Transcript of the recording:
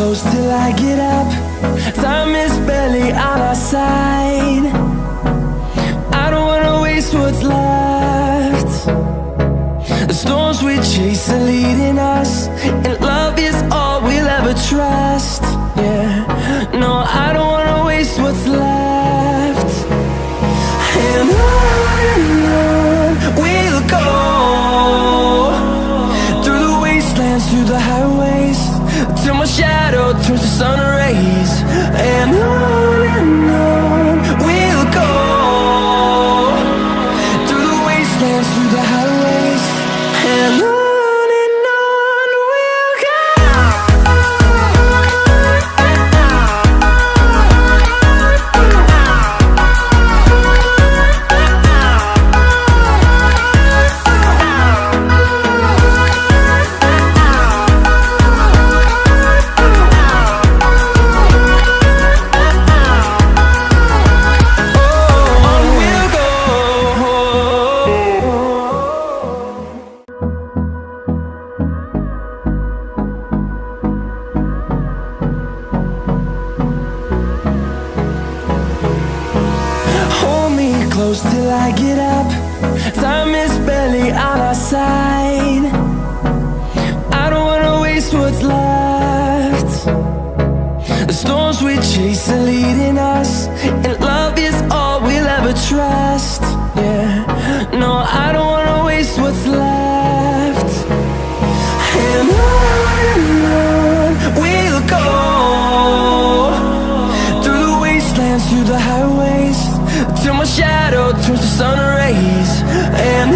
close till I get up. Time is barely on our side. I don't wanna waste what's left. The storms we chase are leading us, and love is all we'll ever trust. Yeah, no, I don't wanna waste what's left. And on we'll go, through the wastelands, through the highways, till my shadow turns to sun rays. And on we'll go, through the wastelands, through the highways, and on we'll go. Close till I get up. Time is barely on our side. I don't wanna waste what's left. The storms we chase are leading us, and love is all we'll ever trust. Yeah, no, I don't wanna waste what's left. And on we'll go, through the wastelands, through the highways, till my shadow turns to sun rays. And